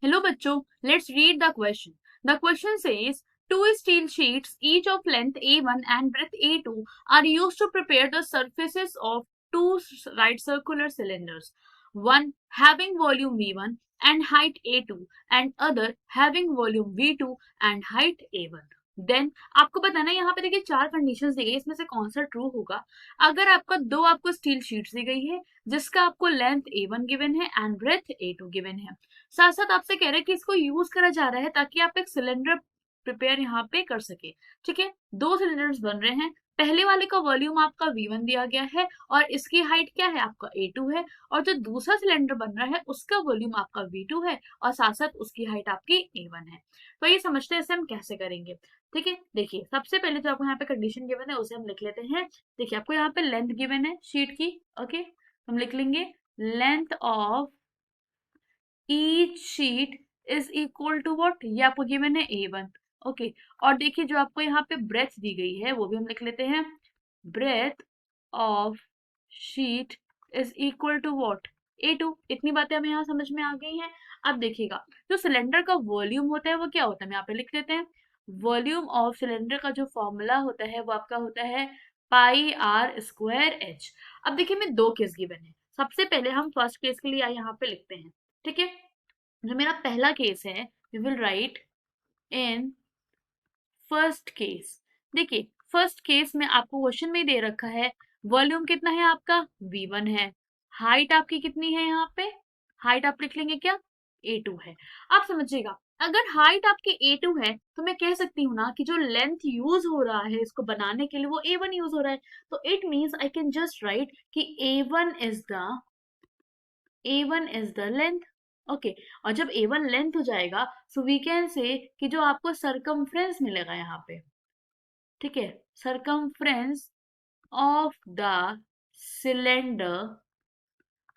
Hello बच्चों, let's read the question. The question says two steel sheets each of length A1 and breadth A2 are used to prepare the surfaces of two right circular cylinders. One having volume V1 and height A2 and other having volume V2 and height A1. Then आपको बताना है यहाँ पे देखिए चार conditions दी गई, इसमें से कौन सा ट्रू होगा। अगर आपको स्टील शीट्स दी गई है जिसका आपको लेंथ A1 गिवन है एंड ब्रेथ A2 गिवन है, साथ साथ आपसे कह रहे हैं कि इसको यूज करा जा रहा है ताकि आप एक सिलेंडर प्रिपेयर यहाँ पे कर सके। ठीक है, दो सिलेंडर्स बन रहे हैं। पहले वाले का वॉल्यूम आपका V1 दिया गया है और इसकी हाइट क्या है आपका A2 है, और जो दूसरा सिलेंडर बन रहा है उसका वॉल्यूम आपका V2 है और साथ साथ उसकी हाइट आपकी A1 है। तो ये समझते हैं इसे हम कैसे करेंगे। ठीक है, देखिए सबसे पहले जो आपको यहाँ पे कंडीशन गिवन है उसे हम लिख लेते हैं। देखिए आपको यहाँ पे लेंथ गिवन है शीट की। ओके, हम लिख लेंगे length of each sheet is equal to what, ये आपको गिवन है A1। ओके, और देखिए जो आपको यहाँ पे ब्रेथ दी गई है वो भी हम लिख लेते हैं, breadth of sheet is equal to what, A2। इतनी बातें हमें यहाँ समझ में आ गई हैं। अब देखिएगा जो सिलेंडर का वॉल्यूम होता है वो क्या होता है, हम यहाँ पे लिख लेते हैं। वॉल्यूम ऑफ सिलेंडर का जो फॉर्मूला होता है वो आपका होता है पाई आर स्क्वायर एच। अब देखिए मैं दो केस गिवन है, सबसे पहले हम फर्स्ट केस के लिए यहाँ पे लिखते हैं। ठीक है, जो मेरा पहला केस है we will write in first case. देखिए फर्स्ट केस में आपको क्वेश्चन में दे रखा है वॉल्यूम कितना है आपका V1 है, हाइट आपकी कितनी है, यहाँ पे हाइट आप लिख लेंगे क्या A2 है। आप समझिएगा अगर हाइट आपकी A2 है तो मैं कह सकती हूँ ना कि जो लेंथ यूज हो रहा है इसको बनाने के लिए वो A1 यूज हो रहा है, तो it means I can just right कि A1 is the length. Okay, और जब A1 लेंथ हो जाएगा सो वी कैन से कि जो आपको सरकमफ्रेंस मिलेगा यहाँ पे, ठीक है, circumference of the cylinder,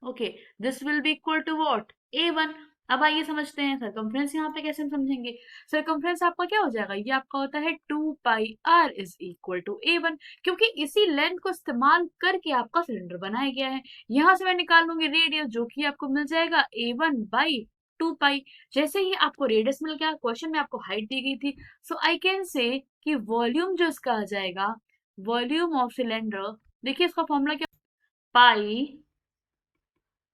okay, this will be equal to what A1। अब आइए समझते हैं सरकमफ्रेंस यहाँ पे कैसे हम समझेंगे। सरकमफ्रेंस आपका क्या हो जाएगा, ये आपका होता है 2πr is equal to A1, क्योंकि इसी लेंथ को इस्तेमाल करके आपका सिलेंडर बनाया गया है। यहां से मैं निकाल लूंगी रेडियस जो कि आपको मिल जाएगा A1 बाई 2π। जैसे ही आपको रेडियस मिल गया, क्वेश्चन में आपको हाइट दी गई थी, सो आई कैन से कि वॉल्यूम जो इसका आ जाएगा, वॉल्यूम ऑफ सिलेंडर, देखिए इसका फॉर्मूला क्या, पाई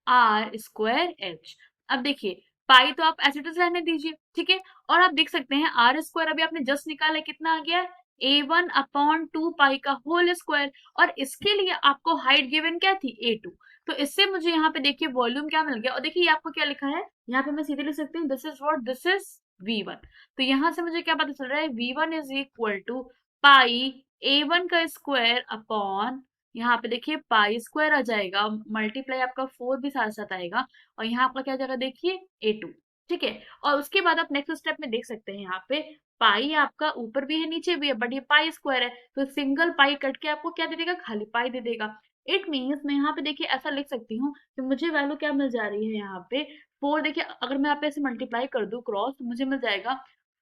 आर स्क्वायर एच। अब देखिए पाई तो आप एज इट इज रहने दीजिए, ठीक है, और आप देख सकते हैं आर स्क्वायर अभी आपने जस्ट निकाला है, कितना आ गया A1/2 पाई का होल स्क्वायर, और इसके लिए आपको हाइट गिवन क्या थी A2। तो इससे मुझे यहाँ पे देखिए वॉल्यूम क्या मिल गया, और देखिए ये आपको क्या लिखा है यहाँ पे, मैं सीधे लिख सकती हूँ this is what, this is V1। तो यहाँ से मुझे क्या पता चल रहा है, V1 is equal to pi A1 का स्क्वायर अपॉन, यहाँ पे देखिए पाई स्क्वायर आ जाएगा, मल्टीप्लाई आपका 4 भी साथ साथ आएगा, और यहाँ आपका क्या जाएगा देखिए A2। ठीक है, और उसके बाद आप नेक्स्ट स्टेप में देख सकते हैं यहाँ पे पाई आपका ऊपर भी है नीचे भी है, बट ये पाई स्क्वायर है तो सिंगल पाई कट के आपको क्या दे देगा, खाली पाई दे देगा। इट मीन्स मैं यहाँ पे देखिए ऐसा लिख सकती हूँ कि मुझे वैल्यू क्या मिल जा रही है यहाँ पे 4। देखिए अगर मैं यहाँ पे ऐसे मल्टीप्लाई कर दूं क्रॉस तो मुझे मिल जाएगा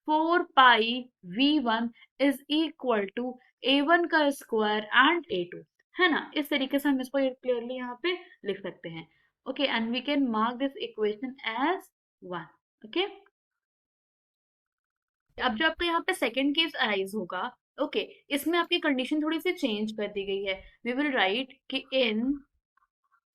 4 pi V1 is equal to A1 का स्क्वायर एंड A2, है ना। इस तरीके से हम इसको क्लियरली यहाँ पे लिख सकते हैं। Okay, and we can mark this equation as 1। Okay, अब जो आपका यहाँ पे सेकंड केस अराइज होगा, ओके, इसमें आपकी कंडीशन थोड़ी सी चेंज कर दी गई है। वी विल राइट कि इन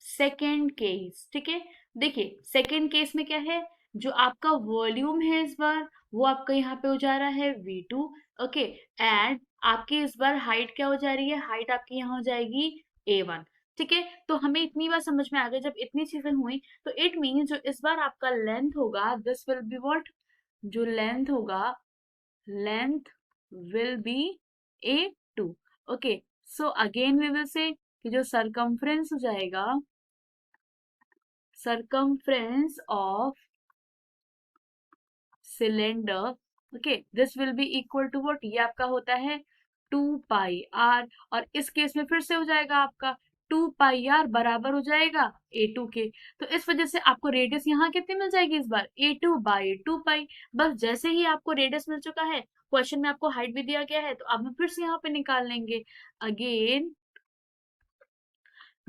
सेकेंड केस, ठीक है, देखिए सेकेंड केस में क्या है, जो आपका वॉल्यूम है इस बार वो आपका यहाँ पे हो जा रहा है V2। ओके, एंड आपकी इस बार हाइट क्या हो जा रही है, हाइट आपकी यहाँ हो जाएगी A1। ठीक है, तो हमें इतनी बार समझ में आ गया, जब इतनी चीजें हुई तो इट मीन जो इस बार आपका लेंथ होगा दिस विल बी व्हाट, जो लेंथ होगा, length will be A2। Okay, so again we will say कि जो सरकमफ्रेंस हो जाएगा, circumference of cylinder, okay, this will be equal to what, ये आपका होता है 2πr, और इस केस में फिर से हो जाएगा आपका 2πr बराबर हो जाएगा A2 के। तो इस वजह से आपको रेडियस यहाँ कितनी मिल जाएगी इस बार, A2/2π। बस जैसे ही आपको रेडियस मिल चुका है, क्वेश्चन में आपको हाइट भी दिया गया है, तो अब हम फिर से यहाँ पे निकाल लेंगे। अगेन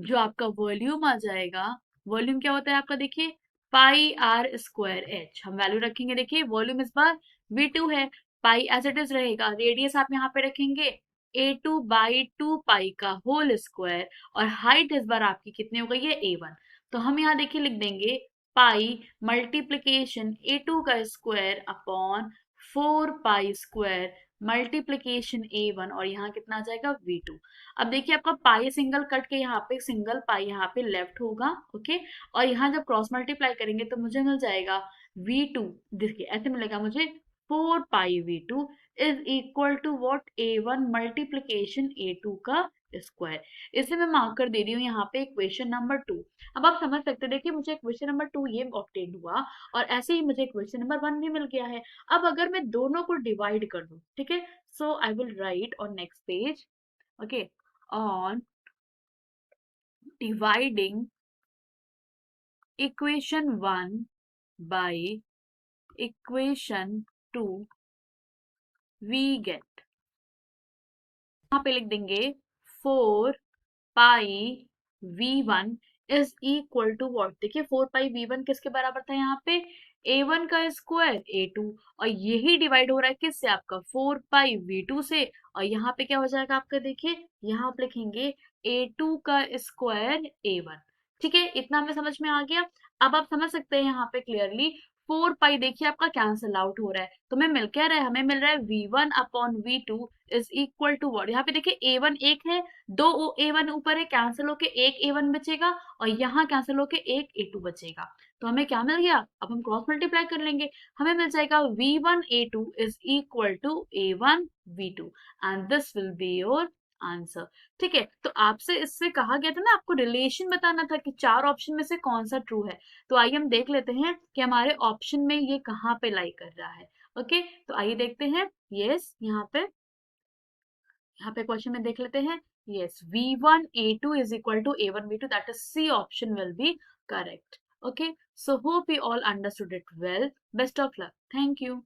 जो आपका वॉल्यूम आ जाएगा, वॉल्यूम क्या होता है आपका देखिए पाई आर स्क्वायर एच, हम वैल्यू रखेंगे, देखिए वॉल्यूम इस बार V2 है, पाई एज इट इज रहेगा, रेडियस आप यहाँ पे रखेंगे A2/2 पाई का होल स्क्वायर, और हाइट इस बार आपकी कितनी हो गई है A1। तो हम यहाँ देखिए लिख देंगे पाई मल्टीप्लीकेशन A2 का square upon 4 pi square multiplication A1, और यहाँ कितना आ जाएगा V2। अब देखिए आपका पाई सिंगल कट के यहाँ पे सिंगल पाई यहाँ पे लेफ्ट होगा, ओके, और यहाँ जब क्रॉस मल्टीप्लाई करेंगे तो मुझे मिल जाएगा V2, देखिए ऐसे मिलेगा मुझे 4 pi V2 is equal to what A1 multiplication A2 का स्क्वायर। इसे मैं मार्क कर दे रही हूँ यहाँ पे इक्वेशन नंबर 2। अब आप समझ सकते हैं, देखिए मुझे इक्वेशन नंबर 2 ये ऑब्टेन हुआ, और ऐसे ही मुझे इक्वेशन नंबर 1 भी मिल गया है। अब अगर मैं दोनों को डिवाइड कर दूं, ठीक है, so I will write on next page, okay, on dividing equation 1 by equation 2 we get, यहाँ पे लिख देंगे 4 pi V1 is equal to what, देखिए 4 पाई V1 किसके बराबर था यहाँ पे A1 का स्क्वायर A2, और यही डिवाइड हो रहा है किससे, आपका 4 पाई V2 से, और यहाँ पे क्या हो जाएगा आपका, देखिए यहाँ आप लिखेंगे A2 का स्क्वायर A1। ठीक है, इतना हमें समझ में आ गया। अब आप समझ सकते हैं यहाँ पे क्लियरली 4 पाई देखिए आपका कैंसिल आउट हो रहा है, तो हमें मिल क्या रहा है, हमें मिल रहा है V1 upon V2 is equal to what, यहाँ पे देखिए A1 एक है, दो A1 ऊपर है, कैंसिल होके एक A1 बचेगा, और यहाँ कैंसिल होके एक A2 बचेगा। तो हमें क्या मिल गया, अब हम क्रॉस मल्टीप्लाई कर लेंगे, हमें मिल जाएगा V1 A2 is equal to A1 V2, and this will be your answer. ठीक है, तो आपसे इससे कहा गया था ना, आपको रिलेशन बताना था कि चार ऑप्शन में से कौन सा ट्रू है। तो आइए हम देख लेते हैं कि हमारे ऑप्शन में ये कहाँ पे लाई कर रहा है। ओके, तो आइए देखते हैं। यस, यहाँ पे क्वेश्चन में देख लेते हैं। Yes, V1 A2 is equal to A1 V2, that is C option will be correct. Okay, so hope you all understood it well. Best of luck. Thank you.